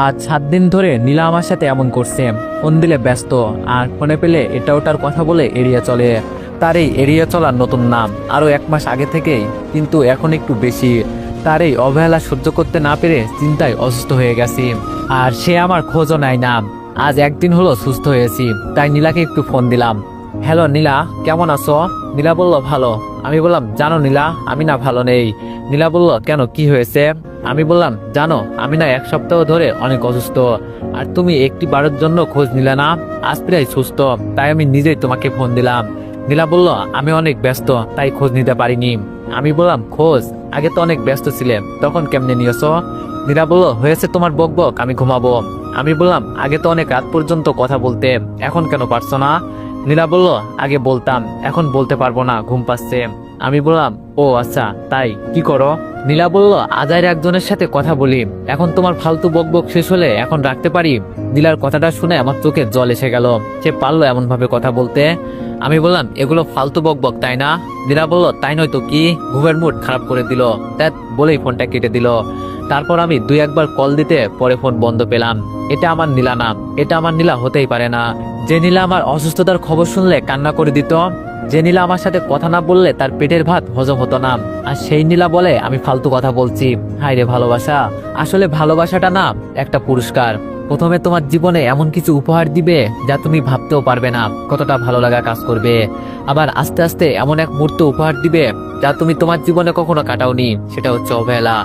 আজ 7 দিন ধরে নীলা আমার সাথে এমন করছে। ফোন দিলে ব্যস্ত, আর ফোনে পেলে এটা ওটার কথা বলে এড়িয়ে চলে। তার এই এড়িয়ে চলার নতুন নাম, আরও 1 মাস আগে থেকেই, কিন্তু এখন একটু বেশি। তার এই অবহেলা সহ্য করতে না পেরে চিন্তায় অসুস্থ হয়ে গেছি। আর সে আমার খোঁজও নেয় না। আজ 1 দিন হলো সুস্থ হয়েছি, তাই নীলাকে একটু ফোন দিলাম। হ্যালো নীলা, কেমন আছো? নীলা বলল ভালো। আমি বললাম জানো নীলা, আমি না ভালো নেই। নীলা বলল কেন, কি হয়েছে? আমি বললাম জানো, আমি না 1 সপ্তাহ ধরে অনেক অসুস্থ, আর তুমি একটি বারের জন্য খোঁজ নিলে না। আজ প্রায় সুস্থ, তাই আমি নিজেই তোমাকে ফোন দিলাম। নীলা বলল আমি অনেক ব্যস্ত, তাই খোঁজ নিতে পারিনি। আমি বললাম খোঁজ আগে তো অনেক ব্যস্ত ছিলে, তখন কেমনে নিয়েছো? নীলা বলল হয়েছে তোমার বকবক, আমি ঘুমাবো। আমি বললাম আগে তো অনেক রাত পর্যন্ত কথা বলতে, এখন কেন পারছো না? নীলা বলল আগে বলতাম, এখন বলতে পারবো না, ঘুম পাচ্ছে। আমি বললাম ও আচ্ছা, তাই কি করো? নীলা বলল আজাইর একজনের সাথে কথা বলি, এখন তোমার ফালতু বকবক শেষ হলে এখন রাখতে পারি। নীলার কথাটা শুনে আমার চোখে জল এসে গেল। সে পারলো এমন ভাবে কথা বলতে। আমি বললাম এগুলো ফালতু বকবক তাই না? নীলা বলল তাই নয় তো কি, ঘুমের মুড খারাপ করে দিল, তাই বলেই ফোনটা কেটে দিল। তারপর আমি 2-1 বার কল দিতে পরে ফোন বন্ধ পেলাম। এটা আমার নীলা না, এটা আমার নীলা হতেই পারে না। যে নীলা আমার অসুস্থতার খবর শুনলে কান্না করে দিত, যে নীলা আমার সাথে কথা না বললে তার পেটের ভাত হজম হতো না, আর সেই নীলা বলে আমি ফালতু কথা বলছি। হায় রে ভালোবাসা, আসলে ভালোবাসাটা না একটা পুরস্কার। প্রথমে তোমার জীবনে এমন কিছু উপহার দিবে যা তুমি ভাবতেও পারবে না কতটা ভালো লাগা কাজ করবে। আবার আস্তে আস্তে এমন এক মুহূর্ত উপহার দিবে যা তুমি তোমার জীবনে কখনো কাটাওনি, সেটা হচ্ছে অবহেলা।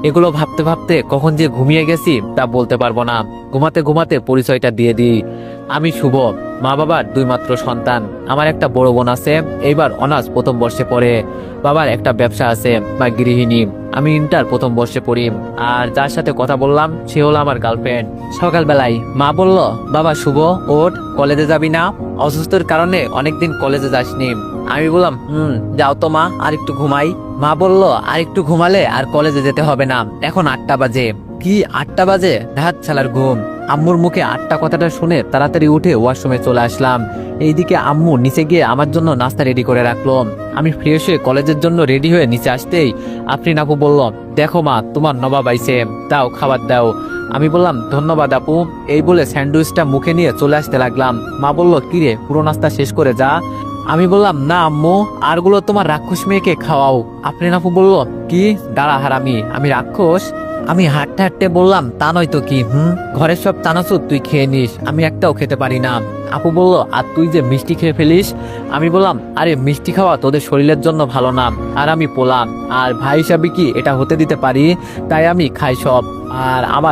এগুলো ভাবতে ভাবতে কখন যে ঘুমিয়ে গেছি তা বলতে পারবো না। ঘুমাতে ঘুমাতে পরিচয়টা দিয়ে দিই, আমি শুভ, মা বাবার 2 মাত্র সন্তান। আমার একটা বড় বোন আছে, এইবার অনার্স প্রথম বর্ষে পড়ে। বাবার একটা ব্যবসা আছে, বা গৃহিণী। আমি ইন্টার প্রথম বর্ষে পড়ি। আর যার সাথে কথা বললাম সে হলো আমার গার্লফ্রেন্ড। সকালবেলায় মা বলল বাবা শুভ ওঠ, কলেজে যাবি না? অসুস্থর কারণে অনেকদিন কলেজে যাসনি। আমি বললাম যাও তো মা, আর একটু ঘুমাই। মা বলল আর একটু ঘুমালে আর কলেজে যেতে হবে না, এখন 8টা বাজে। কি 8টা বাজে? ধাত ছালার ঘুম। আম্মুর মুখে 8টা কথাটা শুনে তাড়াতাড়ি উঠে ওয়াশরুমে চলে আসলাম। এইদিকে আম্মু নিচে গিয়ে আমার জন্য নাস্তা রেডি করে রাখলো। আমি ফ্রেশ হয়ে কলেজের জন্য রেডি হয়ে নিচে আসতেই আফরিন আপু বলল দেখো মা, তোমার নবাব আইছে, দাও খাবার দাও। আমি বললাম ধন্যবাদ আপু। এই বলে স্যান্ডউইচটা মুখে নিয়ে চলে আসতে লাগলাম। মা বলল কিরে, পুরো নাস্তা শেষ করে যা। আমি বললাম না আম্মু, আরগুলো তোমার রাক্ষস মেয়েকে খাওয়াও। আফরিন আপু বলল কি, দাঁড়া হারামি, আমি রাক্ষস? আমি হাঁটতে হাঁটতে বললাম তা নয় তো কি, ঘরের সব চানাচুর তুই খেয়ে নিস, আমি একটাও খেতে পারি না। আপু বলল আর তুই যে মিষ্টি খেয়ে ফেলিস। আমি বললাম আরে মিষ্টি খাওয়া তোদের শরীরের জন্য ভালো না, আর আমি পোলা, আর ভাই হিসাবে কি এটা হতে দিতে পারি? তাই আমি খাই সব। আর আমার